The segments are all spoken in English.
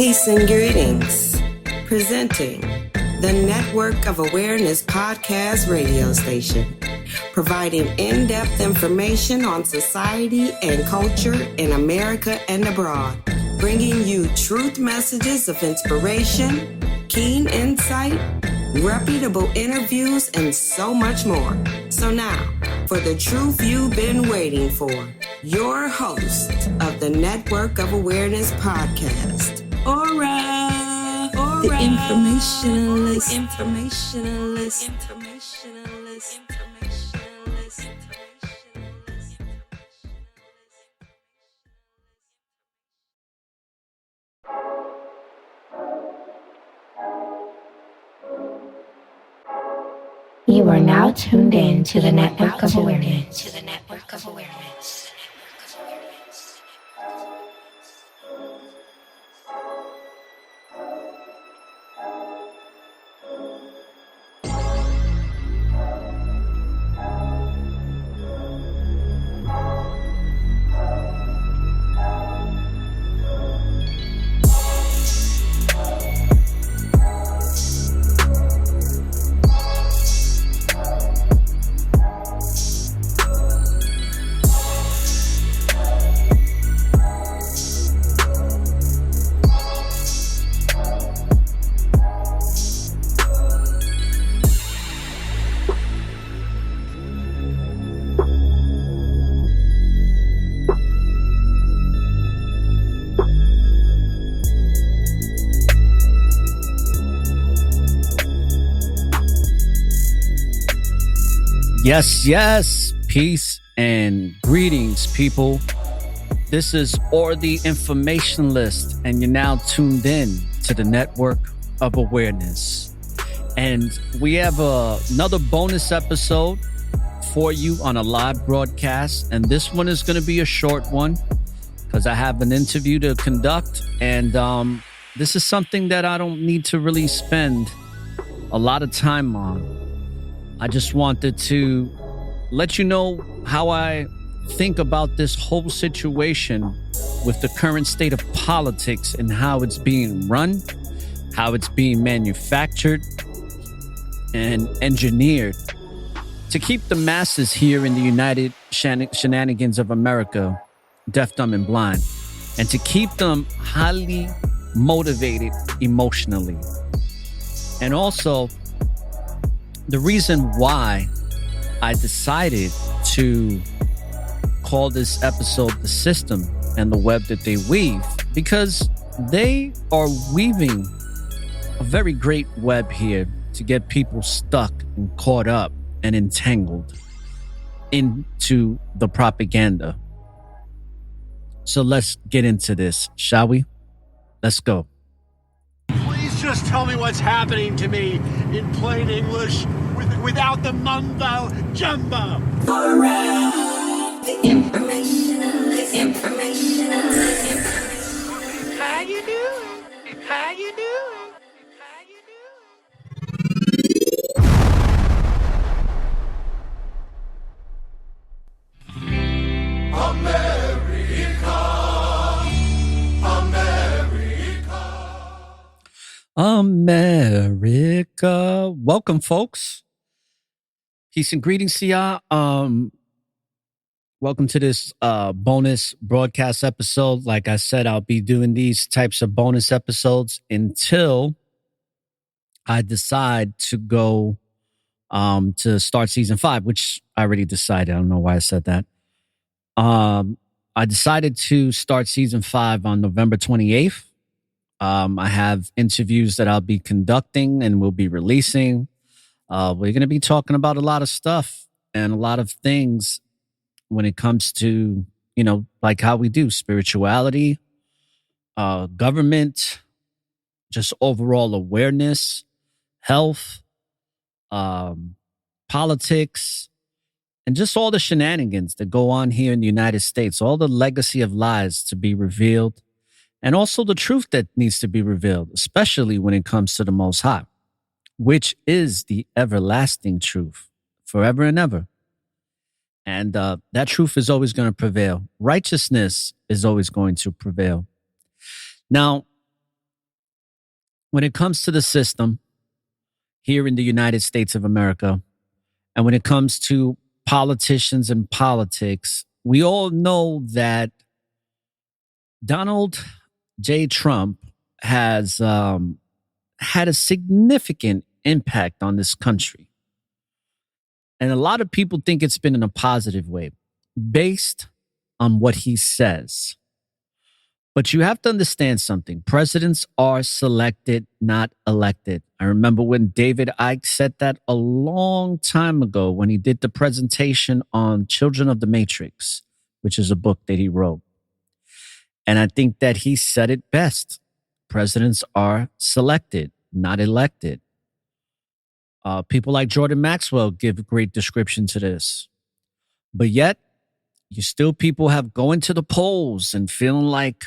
Peace and greetings. Presenting the Network of Awareness podcast radio station, providing in-depth information on society and culture in America and abroad, bringing you truth messages of inspiration, keen insight, reputable interviews, and so much more. So now, for the truth you've been waiting for, your host of the Network of Awareness podcast, Aura, the informationalist. You are now tuned in to the Network of Awareness. Yes. Peace and greetings, people. This is the Informationalist, and you're now tuned in to the Network of Awareness. And we have another bonus episode for you on a live broadcast. And this one is going to be a short one because I have an interview to conduct. And this is something that I don't need to really spend a lot of time on. I just wanted to let you know how I think about this whole situation with the current state of politics and how it's being run, how it's being manufactured and engineered to keep the masses here in the United Shenanigans of America deaf, dumb, and blind, and to keep them highly motivated emotionally. And also, the reason why I decided to call this episode The System and the Web That They Weave, because they are weaving a very great web here to get people stuck and caught up and entangled into the propaganda. So let's get into this, shall we? Let's go. Please just tell me what's happening to me in plain English without the mumbo jumbo. The informationalist. How you doing? America. Welcome, folks. Peace and greetings to y'all. Welcome to this bonus broadcast episode. Like I said, I'll be doing these types of bonus episodes until I decide to go to start season 5, which I already decided. I don't know why I said that. I decided to start season 5 on November 28th. I have interviews that I'll be conducting and will be releasing. We're going to be talking about a lot of stuff and a lot of things when it comes to, like how we do spirituality, government, just overall awareness, health, politics, and just all the shenanigans that go on here in the United States, all the legacy of lies to be revealed, and also the truth that needs to be revealed, especially when it comes to the Most High, which is the everlasting truth, forever and ever. And that truth is always going to prevail. Righteousness is always going to prevail. Now, when it comes to the system here in the United States of America, and when it comes to politicians and politics, we all know that Donald J. Trump has had a significant impact on this country. And a lot of people think it's been in a positive way based on what he says. But you have to understand something. Presidents are selected, not elected. I remember when David Icke said that a long time ago when he did the presentation on Children of the Matrix, which is a book that he wrote. And I think that he said it best. Presidents are selected, not elected. People like Jordan Maxwell give a great description to this. But yet, you still people have going to the polls and feeling like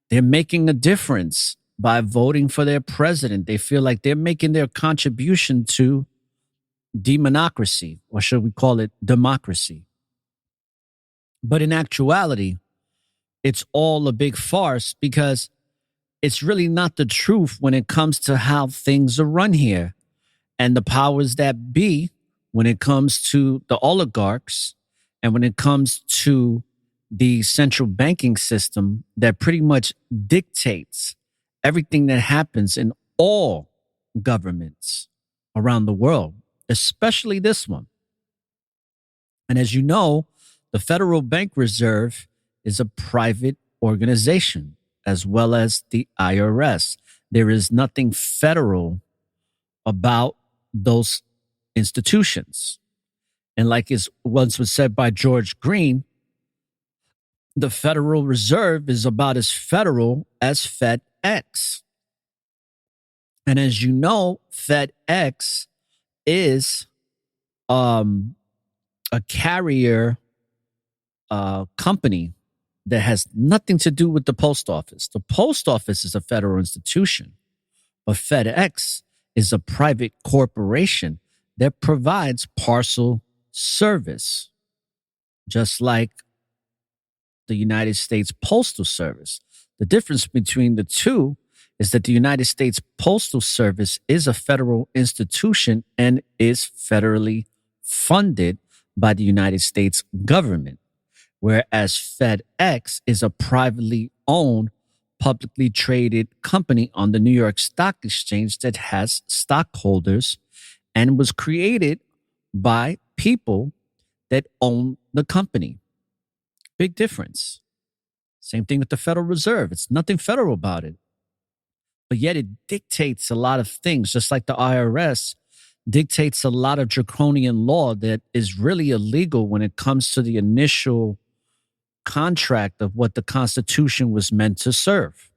they're making a difference by voting for their president. They feel like they're making their contribution to demonocracy, or should we call it democracy? But in actuality, it's all a big farce because it's really not the truth when it comes to how things are run here. And the powers that be, when it comes to the oligarchs and when it comes to the central banking system that pretty much dictates everything that happens in all governments around the world, especially this one. And as you know, the Federal Bank Reserve is a private organization, as well as the IRS. There is nothing federal about those institutions. And like it once was said by George Green, the Federal Reserve is about as federal as FedEx. And as you know, FedEx is a carrier company that has nothing to do with the post office. The post office is a federal institution, but FedEx is a private corporation that provides parcel service, just like the United States Postal Service. The difference between the two is that the United States Postal Service is a federal institution and is federally funded by the United States government, whereas FedEx is a privately owned, publicly traded company on the New York Stock Exchange that has stockholders and was created by people that own the company. Big difference. Same thing with the Federal Reserve. It's nothing federal about it. But yet it dictates a lot of things, just like the IRS dictates a lot of draconian law that is really illegal when it comes to the initial contract of what the Constitution was meant to serve.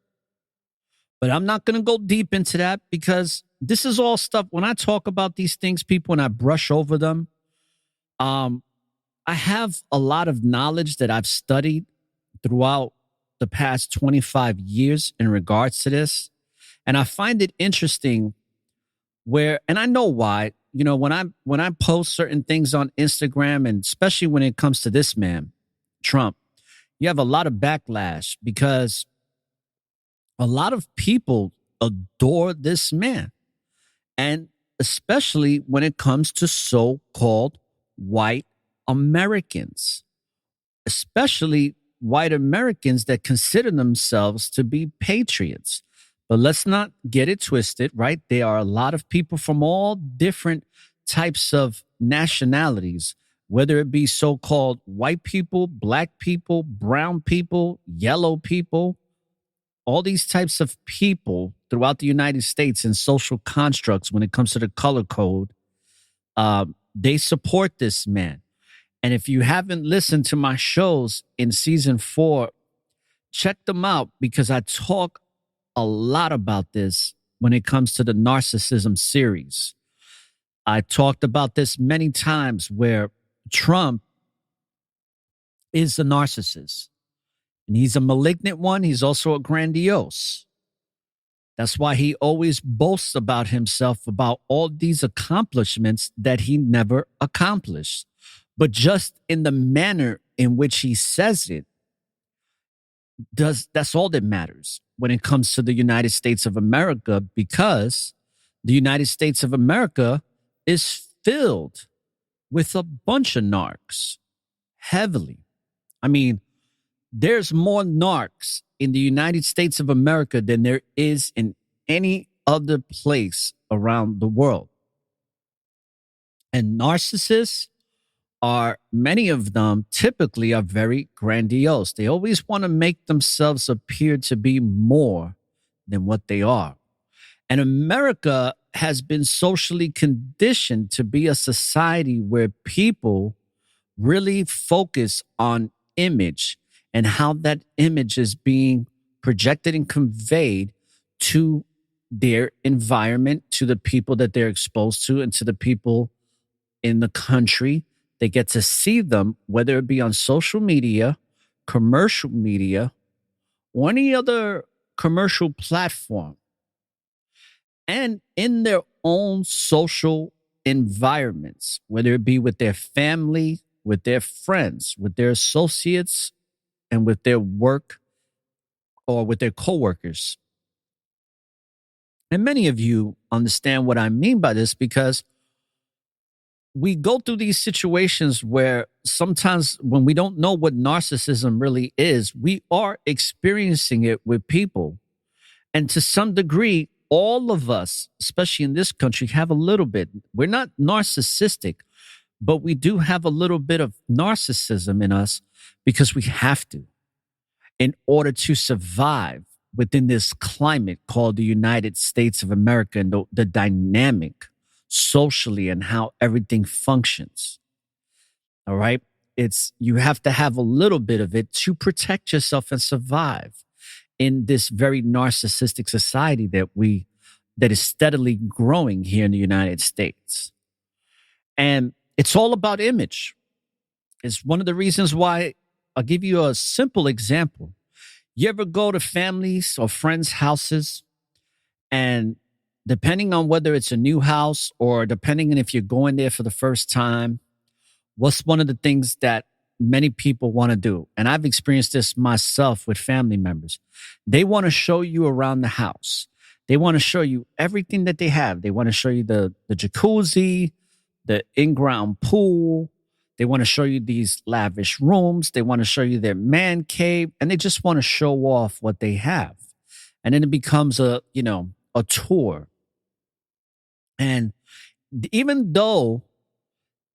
But I'm not going to go deep into that because this is all stuff. When I talk about these things, people, and I brush over them, I have a lot of knowledge that I've studied throughout the past 25 years in regards to this. And I find it interesting and I know why, when I post certain things on Instagram, and especially when it comes to this man, Trump, you have a lot of backlash because a lot of people adore this man. And especially when it comes to so-called white Americans, especially white Americans that consider themselves to be patriots. But let's not get it twisted, right? There are a lot of people from all different types of nationalities, whether it be so-called white people, black people, brown people, yellow people, all these types of people throughout the United States and social constructs when it comes to the color code, they support this man. And if you haven't listened to my shows in season 4, check them out because I talk a lot about this when it comes to the narcissism series. I talked about this many times where Trump is a narcissist and he's a malignant one. He's also a grandiose. That's why he always boasts about himself, about all these accomplishments that he never accomplished. But just in the manner in which he says it, that's all that matters. when it comes to the United States of America, because the United States of America is filled with a bunch of narcs, heavily. I mean, there's more narcs in the United States of America than there is in any other place around the world. And narcissists are, many of them typically are very grandiose. They always want to make themselves appear to be more than what they are. And America has been socially conditioned to be a society where people really focus on image and how that image is being projected and conveyed to their environment, to the people that they're exposed to, and to the people in the country. They get to see them, whether it be on social media, commercial media, or any other commercial platform, and in their own social environments, whether it be with their family, with their friends, with their associates, and with their work or with their coworkers. And many of you understand what I mean by this, because we go through these situations where sometimes when we don't know what narcissism really is, we are experiencing it with people. And to some degree, all of us, especially in this country, have a little bit. We're not narcissistic, but we do have a little bit of narcissism in us because we have to, in order to survive within this climate called the United States of America, and the dynamic socially and how everything functions. All right. You have to have a little bit of it to protect yourself and survive in this very narcissistic society that is steadily growing here in the United States. And it's all about image. It's one of the reasons why I'll give you a simple example. You ever go to families or friends' houses, and depending on whether it's a new house or depending on if you're going there for the first time, what's one of the things that many people want to do? And I've experienced this myself with family members. They want to show you around the house. They want to show you everything that they have. They want to show you the jacuzzi, the in-ground pool. They want to show you these lavish rooms. They want to show you their man cave, and they just want to show off what they have. And then it becomes a tour. And even though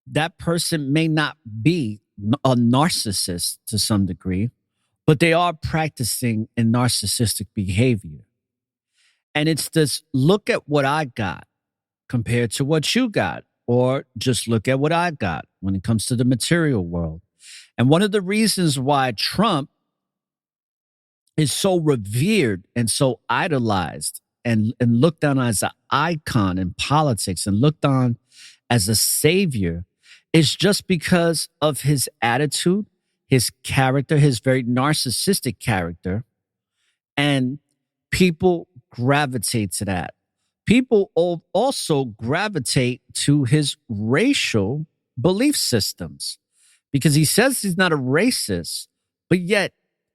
that person may not be a narcissist to some degree, but they are practicing in narcissistic behavior. And it's this, look at what I got compared to what you got, or just look at what I got when it comes to the material world. And one of the reasons why Trump is so revered and so idolized and looked on as an icon in politics and looked on as a savior is just because of his attitude, his character, his very narcissistic character. And people gravitate to that. People also gravitate to his racial belief systems, because he says he's not a racist, but yet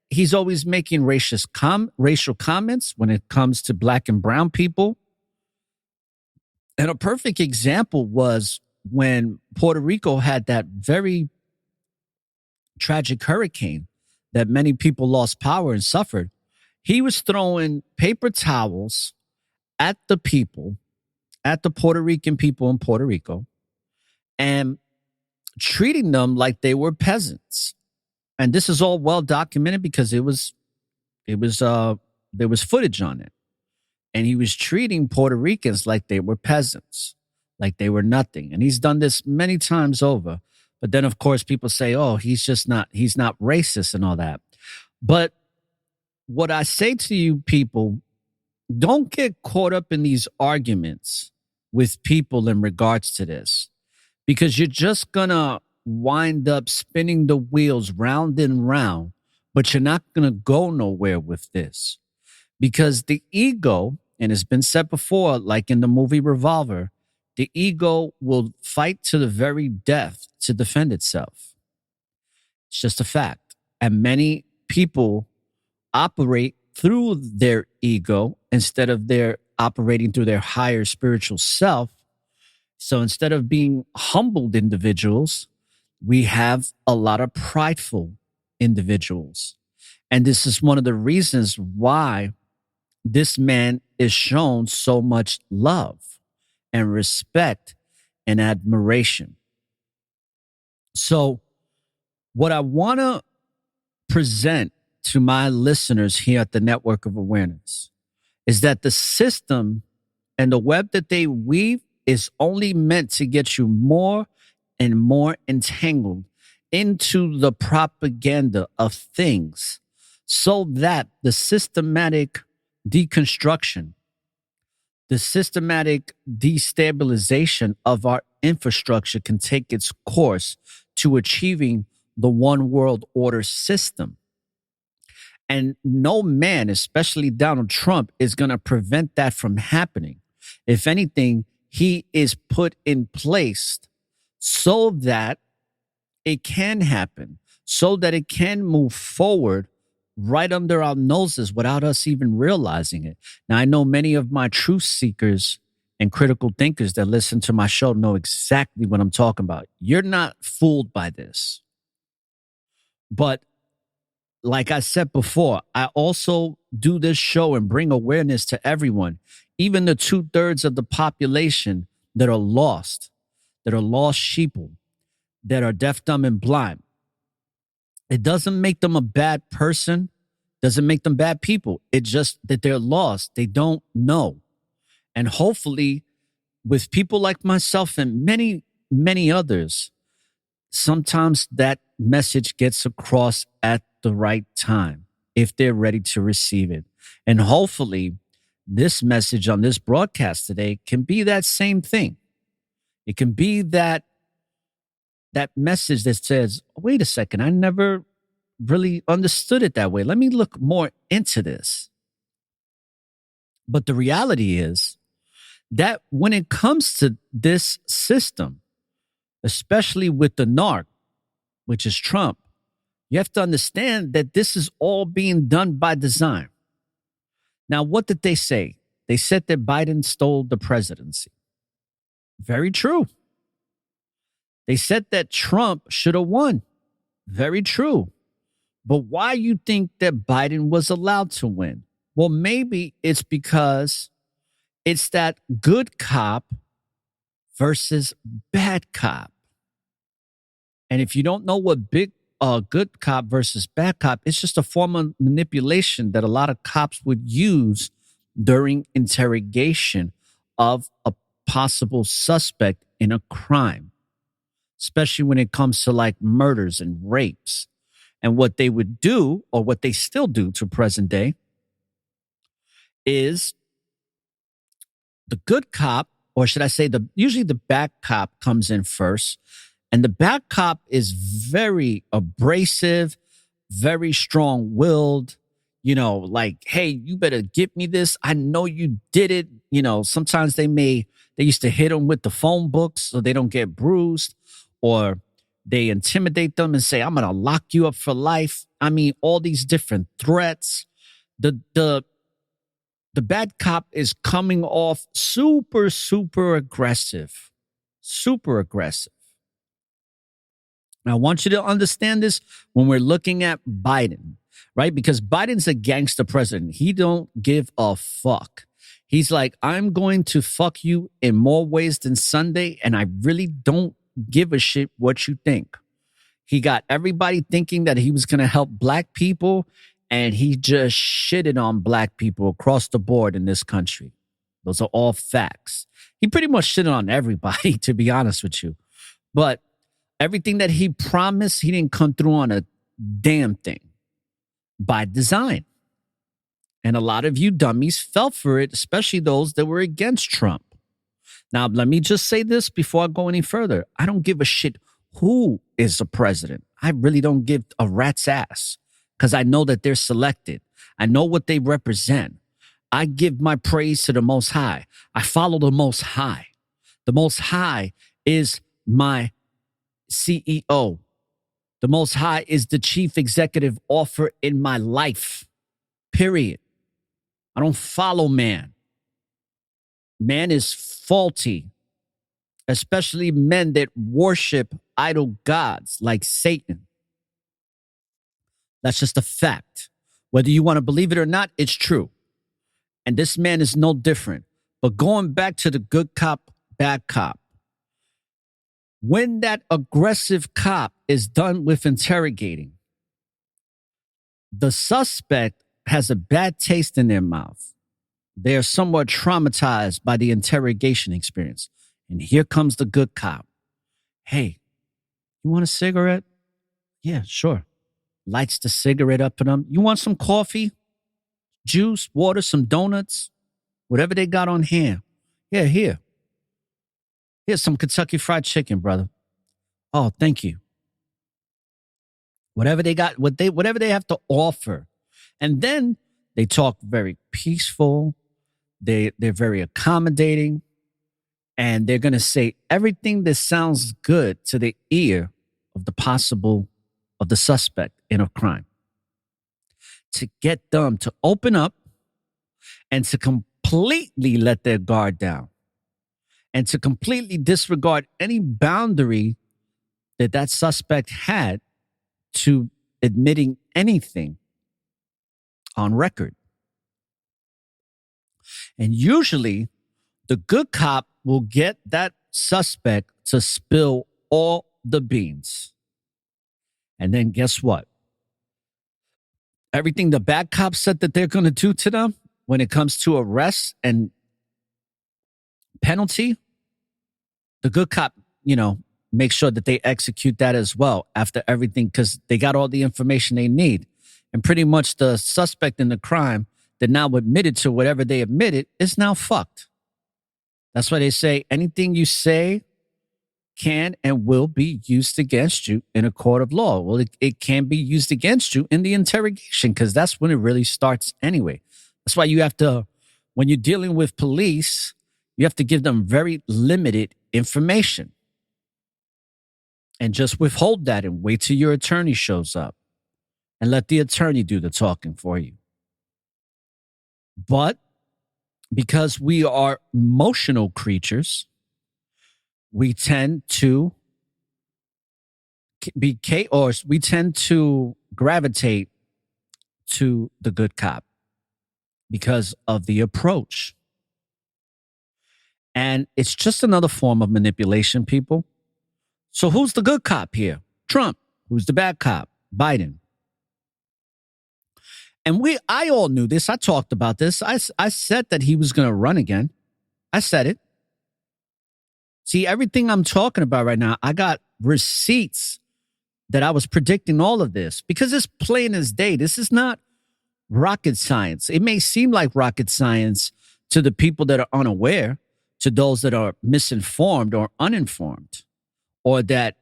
he's always making racial comments when it comes to black and brown people. And a perfect example was when Puerto Rico had that very tragic hurricane that many people lost power and suffered. He was throwing paper towels at the people, at the Puerto Rican people in Puerto Rico, and treating them like they were peasants. And this is all well documented because there was footage on it. And he was treating Puerto Ricans like they were peasants, like they were nothing. And he's done this many times over. But then, of course, people say, oh, he's not racist and all that. But what I say to you people, don't get caught up in these arguments with people in regards to this, because you're just going to wind up spinning the wheels round and round, but you're not going to go nowhere with this, because the ego, and it's been said before, like in the movie Revolver, the ego will fight to the very death to defend itself. It's just a fact. And many people operate through their ego instead of their operating through their higher spiritual self. So instead of being humbled individuals, we have a lot of prideful individuals. And this is one of the reasons why this man is shown so much love and respect and admiration. So what I want to present to my listeners here at the Network of Awareness is that the system and the web that they weave is only meant to get you more and more entangled into the propaganda of things so that the systematic deconstruction, the systematic destabilization of our infrastructure can take its course to achieving the one world order system. And no man, especially Donald Trump, is going to prevent that from happening. If anything, he is put in place so that it can happen, so that it can move forward right under our noses without us even realizing it. Now, I know many of my truth seekers and critical thinkers that listen to my show know exactly what I'm talking about. You're not fooled by this. But like I said before, I also do this show and bring awareness to everyone, even the 2/3 of the population that are lost sheeple, that are deaf, dumb, and blind. It doesn't make them a bad person, doesn't make them bad people. It's just that they're lost. They don't know. And hopefully, with people like myself and many, many others, sometimes that message gets across at the right time if they're ready to receive it. And hopefully, this message on this broadcast today can be that same thing. It can be that message that says, wait a second, I never really understood it that way. Let me look more into this. But the reality is that when it comes to this system, especially with the narc, which is Trump, you have to understand that this is all being done by design. Now, what did they say? They said that Biden stole the presidency. Very true. They said that Trump should have won. Very true. But why you think that Biden was allowed to win? Well, maybe it's because it's that good cop versus bad cop. And if you don't know what good cop versus bad cop, it's just a form of manipulation that a lot of cops would use during interrogation of a possible suspect in a crime, especially when it comes to like murders and rapes. And what they would do, or what they still do to present day, is the good cop, or should I say usually the bad cop comes in first. And the bad cop is very abrasive, very strong-willed, like, hey, you better give me this. I know you did it. Sometimes they used to hit them with the phone books so they don't get bruised, or they intimidate them and say, I'm going to lock you up for life. I mean, all these different threats. The bad cop is coming off super, super aggressive. Super aggressive. Now, I want you to understand this when we're looking at Biden, right? Because Biden's a gangster president. He don't give a fuck. He's like, I'm going to fuck you in more ways than Sunday, and I really don't give a shit what you think. He got everybody thinking that he was going to help black people, and he just shitted on black people across the board in this country. Those are all facts. He pretty much shitted on everybody, to be honest with you. But everything that he promised, he didn't come through on a damn thing by design. And a lot of you dummies fell for it, especially those that were against Trump. Now, let me just say this before I go any further. I don't give a shit who is the president. I really don't give a rat's ass because I know that they're selected. I know what they represent. I give my praise to the Most High. I follow the Most High. The Most High is my CEO. The Most High is the chief executive officer in my life. period. I don't follow man. Man is faulty, especially men that worship idol gods like Satan. That's just a fact. Whether you want to believe it or not, it's true. And this man is no different. But going back to the good cop, bad cop, when that aggressive cop is done with interrogating, the suspect has a bad taste in their mouth. They are somewhat traumatized by the interrogation experience. And here comes the good cop. Hey, you want a cigarette? Yeah, sure. Lights the cigarette up for them. You want some coffee, juice, water, some donuts, whatever they got on hand? Yeah, here. Here's some Kentucky Fried Chicken, brother. Oh, thank you. Whatever they got, whatever they have to offer. And then they talk very peaceful. They're very accommodating. And they're going to say everything that sounds good to the ear of the suspect in a crime, to get them to open up and to completely let their guard down and to completely disregard any boundary that suspect had to admitting anything on record. And usually the good cop will get that suspect to spill all the beans. And then guess what? Everything the bad cop said that they're going to do to them when it comes to arrest and penalty, the good cop, make sure that they execute that as well after everything, because they got all the information they need. And pretty much the suspect in the crime that now admitted to whatever they admitted is now fucked. That's why they say anything you say can and will be used against you in a court of law. Well, it can be used against you in the interrogation, because that's when it really starts anyway. That's why you have to, when you're dealing with police, you have to give them very limited information. And just withhold that and wait till your attorney shows up and let the attorney do the talking for you. But because we are emotional creatures, we tend to we tend to gravitate to the good cop because of the approach. And it's just another form of manipulation, people. So who's the good cop here? Trump. Who's the bad cop? Biden. And I all knew this. I talked about this. I said that he was going to run again. I said it. See, everything I'm talking about right now, I got receipts that I was predicting all of this, because it's plain as day. This is not rocket science. It may seem like rocket science to the people that are unaware, to those that are misinformed or uninformed, or that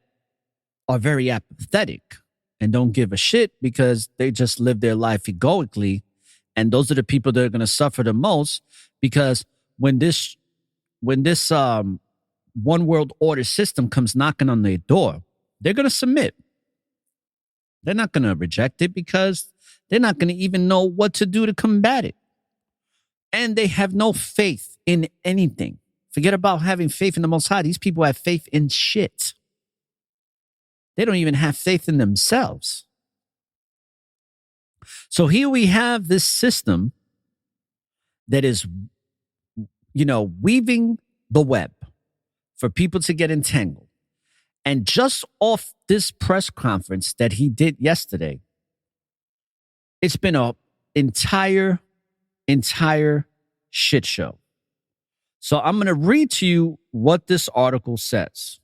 are very apathetic and don't give a shit because they just live their life egoically. And those are the people that are going to suffer the most, because when this one world order system comes knocking on their door, they're going to submit. They're not going to reject it because they're not going to even know what to do to combat it. And they have no faith in anything. Forget about having faith in the Most High. These people have faith in shit. They don't even have faith in themselves. So here we have this system that is, weaving the web for people to get entangled. And just off this press conference that he did yesterday, it's been an entire shit show. So I'm going to read to you what this article says.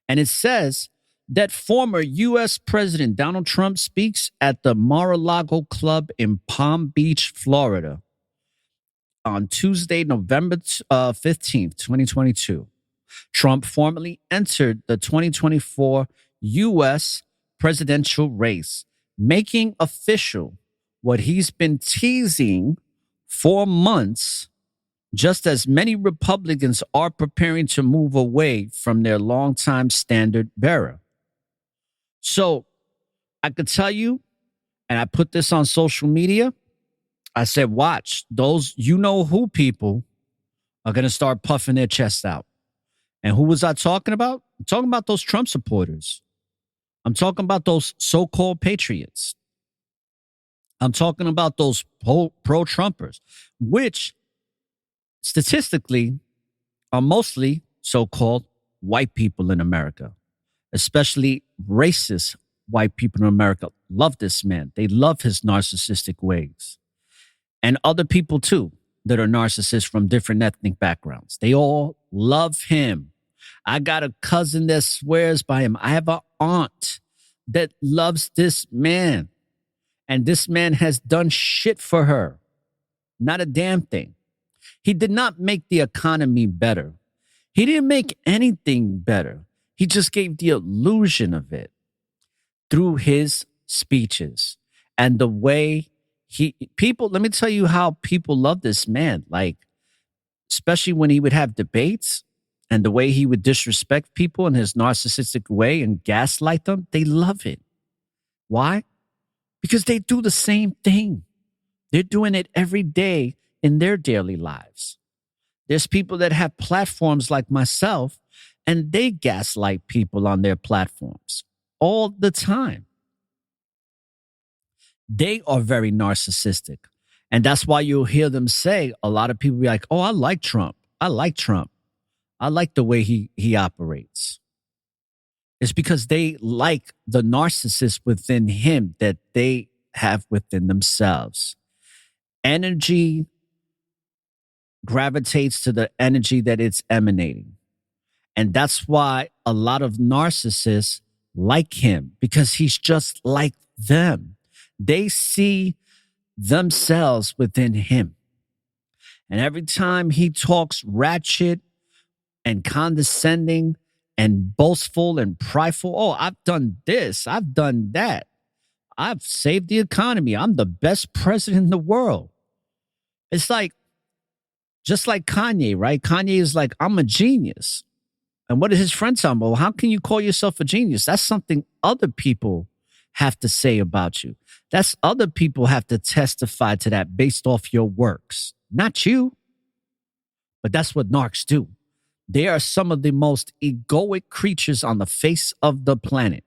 And it says that former U.S. President Donald Trump speaks at the Mar-a-Lago Club in Palm Beach, Florida on Tuesday, November 15th, 2022. Trump formally entered the 2024 U.S. presidential race, making official what he's been teasing for months, just as many Republicans are preparing to move away from their longtime standard bearer. So I could tell you, and I put this on social media, I said, watch, those you know who people are going to start puffing their chests out. And who was I talking about? I'm talking about those Trump supporters. I'm talking about those so-called patriots. I'm talking about those pro-Trumpers, which statistically are mostly so-called white people in America, especially racist white people in America. Love this man. They love his narcissistic ways. And other people too that are narcissists from different ethnic backgrounds. They all love him. I got a cousin that swears by him. I have an aunt that loves this man. And this man has done shit for her. Not a damn thing. He did not make the economy better. He didn't make anything better. He just gave the illusion of it through his speeches and the way people, let me tell you how people love this man. Like, especially when he would have debates and the way he would disrespect people in his narcissistic way and gaslight them. They love it. Why? Because they do the same thing. They're doing it every day in their daily lives. There's people that have platforms like myself, and they gaslight people on their platforms all the time. They are very narcissistic. And that's why you'll hear them say, a lot of people be like, oh, I like Trump. I like Trump. I like the way he operates. It's because they like the narcissist within him that they have within themselves. Energy gravitates to the energy that it's emanating. And that's why a lot of narcissists like him, because he's just like them. They see themselves within him. And every time he talks ratchet and condescending and boastful and prideful, oh, I've done this, I've done that. I've saved the economy. I'm the best president in the world. It's like, just like Kanye, right? Kanye is like, I'm a genius. And what did his friends tell him? Well, how can you call yourself a genius? That's something other people have to say about you. That's other people have to testify to that based off your works, not you. But that's what narcs do. They are some of the most egoic creatures on the face of the planet.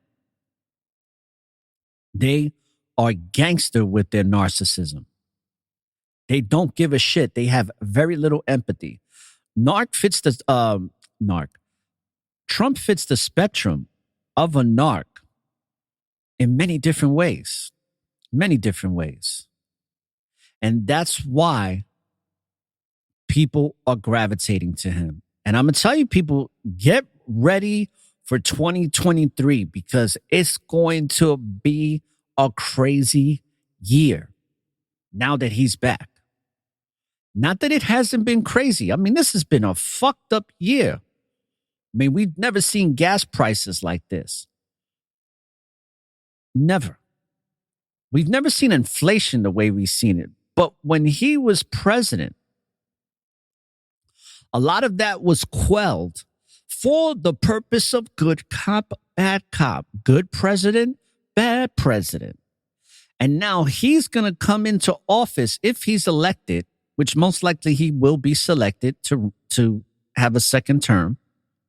They are gangster with their narcissism. They don't give a shit. They have very little empathy. Trump fits the spectrum of a narc in many different ways. Many different ways. And that's why people are gravitating to him. And I'm going to tell you, people, get ready for 2023 because it's going to be a crazy year now that he's back. Not that it hasn't been crazy. I mean, this has been a fucked up year. I mean, we've never seen gas prices like this. Never. We've never seen inflation the way we've seen it. But when he was president, a lot of that was quelled for the purpose of good cop, bad cop, good president, bad president. And now he's going to come into office if he's elected, which most likely he will be selected to have a second term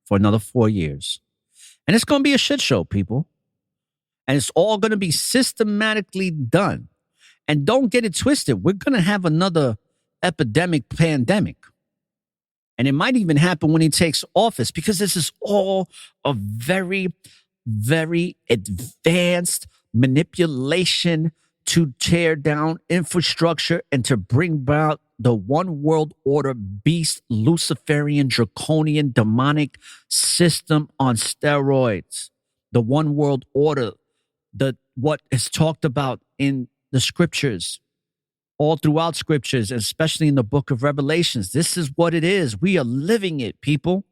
for another 4 years. And it's going to be a shit show, people. And it's all going to be systematically done. And don't get it twisted. We're going to have another pandemic. And it might even happen when he takes office because this is all a very, very advanced manipulation to tear down infrastructure and to bring about the one world order beast, Luciferian, draconian, demonic system on steroids. The one world order, what is talked about in the scriptures, all throughout scriptures, especially in the book of Revelations. This is what it is. We are living it, people.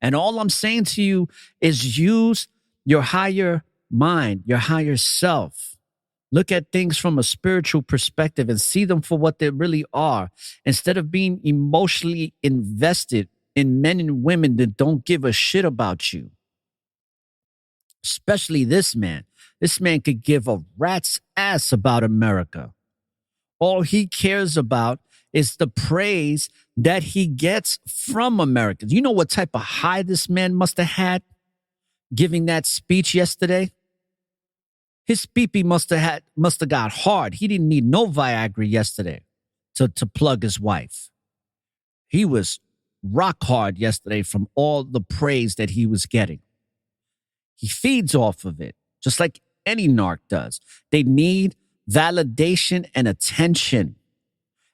And all I'm saying to you is use your higher mind, your higher self. Look at things from a spiritual perspective and see them for what they really are. Instead of being emotionally invested in men and women that don't give a shit about you. Especially this man. This man could give a rat's ass about America. All he cares about is the praise that he gets from Americans. You know what type of high this man must have had giving that speech yesterday? His pee-pee must have got hard. He didn't need no Viagra yesterday to plug his wife. He was rock hard yesterday from all the praise that he was getting. He feeds off of it, just like any narc does. They need validation and attention.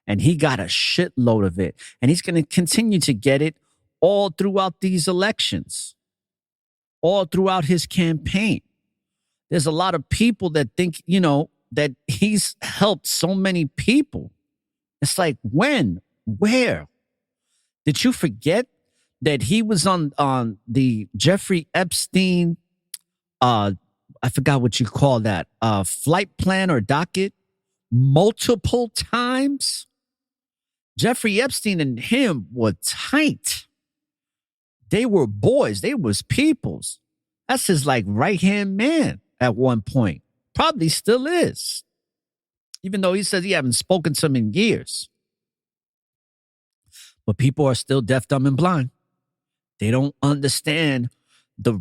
And he got a shitload of it. And he's going to continue to get it all throughout these elections, all throughout his campaign. There's a lot of people that think, that he's helped so many people. It's like, when? Where? Did you forget that he was on the Jeffrey Epstein, I forgot what you call that, flight plan or docket multiple times? Jeffrey Epstein and him were tight. They were boys. They was peoples. That's his right-hand man at one point. Probably still is. Even though he says he haven't spoken to him in years. But people are still deaf, dumb, and blind. They don't understand the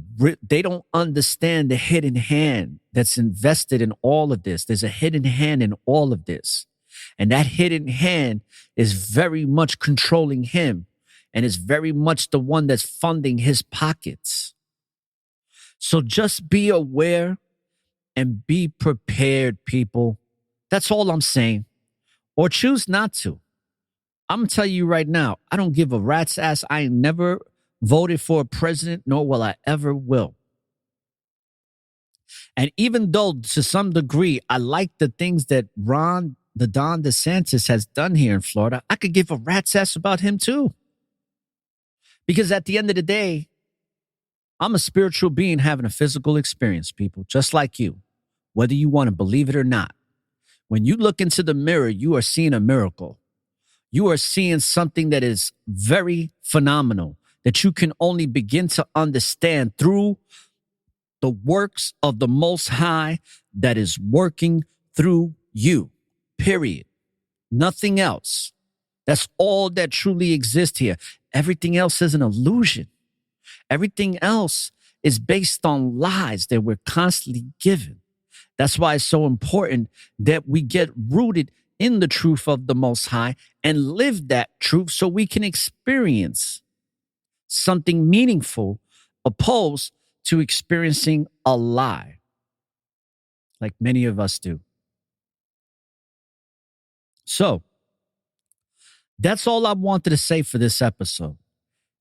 hidden hand that's invested in all of this. There's a hidden hand in all of this. And that hidden hand is very much controlling him and is very much the one that's funding his pockets. So just be aware and be prepared, people. That's all I'm saying. Or choose not to. I'm going to tell you right now, I don't give a rat's ass. I ain't never voted for a president, nor will I ever will. And even though to some degree I like the things that Don DeSantis has done here in Florida, I could give a rat's ass about him too. Because at the end of the day, I'm a spiritual being having a physical experience, people, just like you, whether you want to believe it or not. When you look into the mirror, you are seeing a miracle. You are seeing something that is very phenomenal, that you can only begin to understand through the works of the Most High that is working through you, period. Nothing else. That's all that truly exists here. Everything else is an illusion. Everything else is based on lies that we're constantly given. That's why it's so important that we get rooted in the truth of the Most High and live that truth so we can experience something meaningful opposed to experiencing a lie, like many of us do. So that's all I wanted to say for this episode.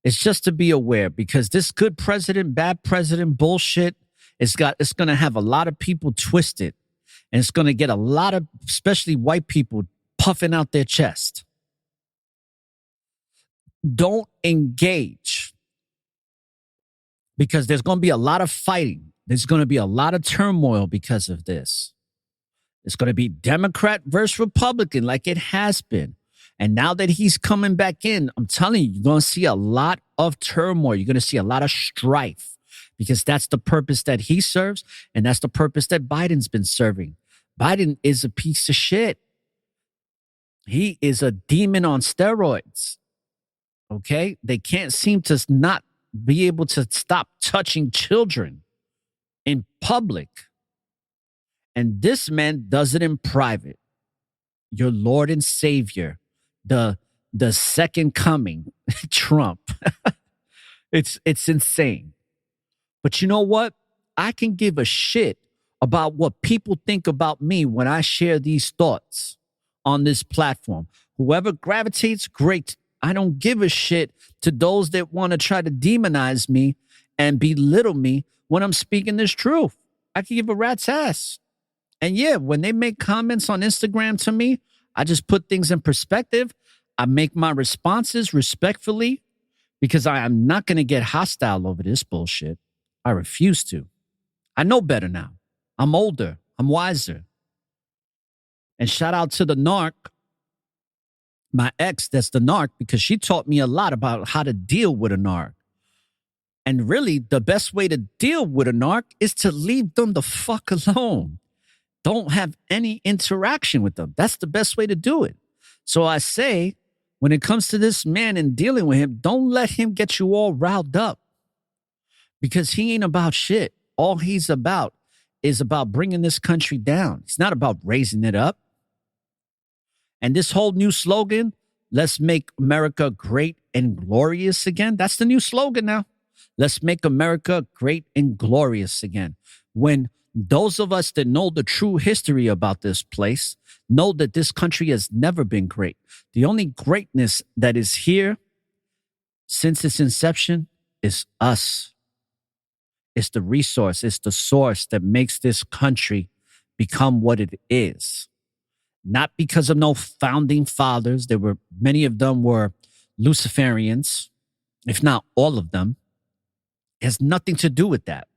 It's just to be aware, because this good president, bad president bullshit, it's going to have a lot of people twisted, and it's going to get a lot of, especially white people, puffing out their chest. Don't engage, because there's going to be a lot of fighting. There's going to be a lot of turmoil because of this. It's going to be Democrat versus Republican like it has been. And now that he's coming back in, I'm telling you, you're going to see a lot of turmoil. You're going to see a lot of strife, because that's the purpose that he serves. And that's the purpose that Biden's been serving. Biden is a piece of shit. He is a demon on steroids. Okay? They can't seem to not be able to stop touching children in public. And this man does it in private. Your Lord and Savior, the second coming, Trump. It's insane. But you know what? I can give a shit about what people think about me when I share these thoughts on this platform. Whoever gravitates, great. I don't give a shit to those that want to try to demonize me and belittle me when I'm speaking this truth. I can give a rat's ass. And yeah, when they make comments on Instagram to me, I just put things in perspective. I make my responses respectfully, because I am not going to get hostile over this bullshit. I refuse to. I know better now. I'm older. I'm wiser. And shout out to the narc, my ex that's the narc, because she taught me a lot about how to deal with a narc. And really, the best way to deal with a narc is to leave them the fuck alone. don't have any interaction with them. That's the best way to do it. So I say, when it comes to this man and dealing with him, don't let him get you all riled up, because he ain't about shit. All he's about is about bringing this country down. It's not about raising it up. And this whole new slogan, let's make America great and glorious again. That's the new slogan now. Let's make America great and glorious again. When those of us that know the true history about this place know that this country has never been great. The only greatness that is here since its inception is us. It's the resource, it's the source that makes this country become what it is. Not because of no founding fathers. Many of them were Luciferians, if not all of them. It has nothing to do with that.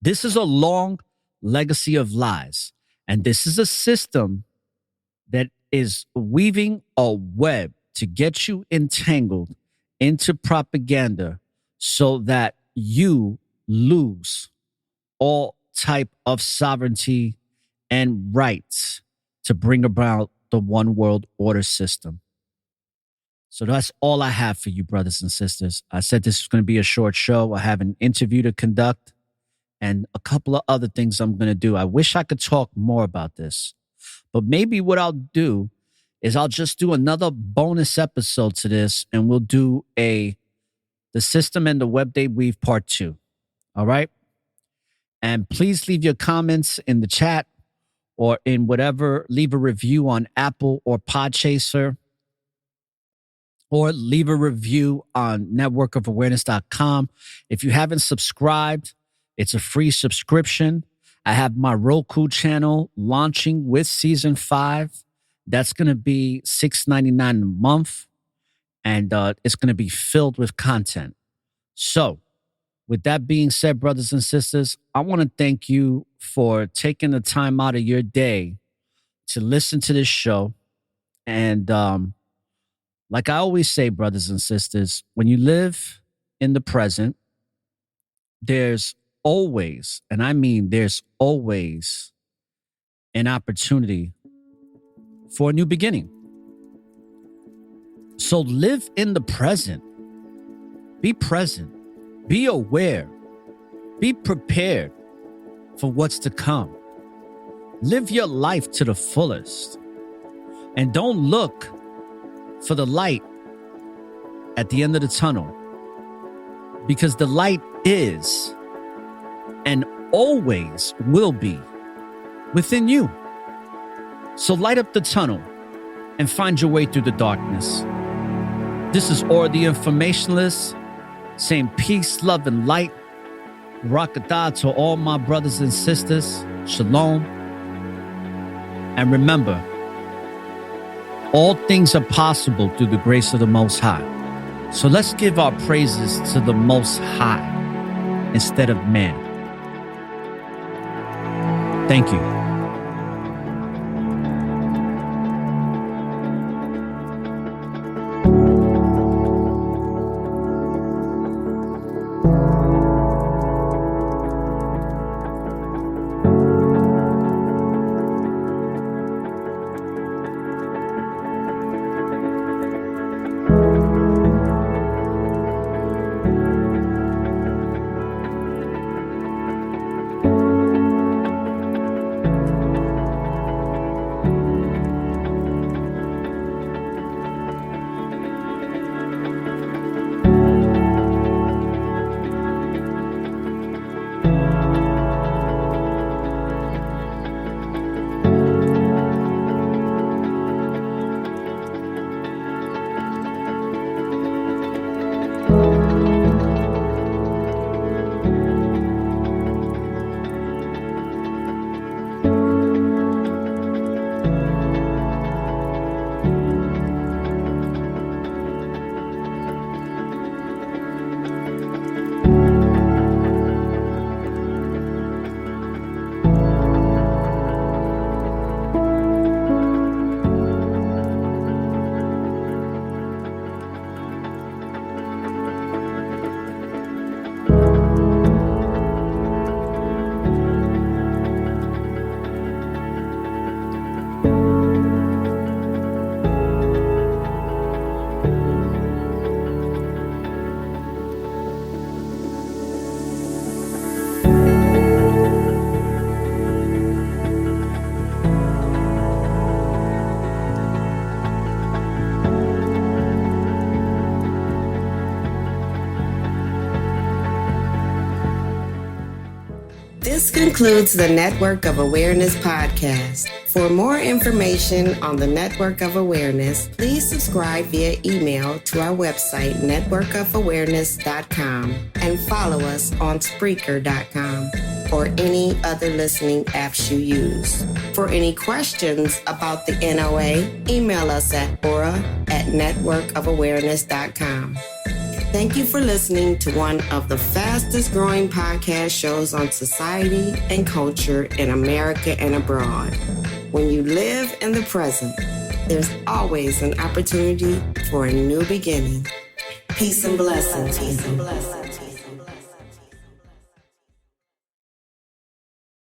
This is a long legacy of lies. And this is a system that is weaving a web to get you entangled into propaganda so that you lose all type of sovereignty and rights to bring about the one world order system. So that's all I have for you, brothers and sisters. I said this is going to be a short show. I have an interview to conduct and a couple of other things I'm going to do. I wish I could talk more about this, but maybe what I'll do is I'll just do another bonus episode to this, and we'll do the system and the web they weave part 2. All right. And please leave your comments in the chat or in whatever, leave a review on Apple or Podchaser, or leave a review on networkofawareness.com. If you haven't subscribed, it's a free subscription. I have my Roku channel launching with season 5. That's going to be $6.99 a month, and it's going to be filled with content. So with that being said, brothers and sisters, I want to thank you for taking the time out of your day to listen to this show. And like I always say, brothers and sisters, when you live in the present, there's always, and I mean there's always, an opportunity for a new beginning. So live in the present. Be present. Be aware. Be prepared for what's to come. Live your life to the fullest. And don't look for the light at the end of the tunnel, because the light is and always will be within you. So light up the tunnel and find your way through the darkness. This is Or the Informationalist, saying peace, love, and light. Rakatah to all my brothers and sisters. Shalom. And remember, all things are possible through the grace of the Most High. So let's give our praises to the Most High instead of man. Thank you. concludes the Network of Awareness podcast. For more information on the Network of Awareness, please subscribe via email to our website, networkofawareness.com, and follow us on Spreaker.com or any other listening apps you use. For any questions about the NOA, email us at aura@networkofawareness.com. Thank you for listening to one of the fastest growing podcast shows on society and culture in America and abroad. When you live in the present, there's always an opportunity for a new beginning. Peace and blessings.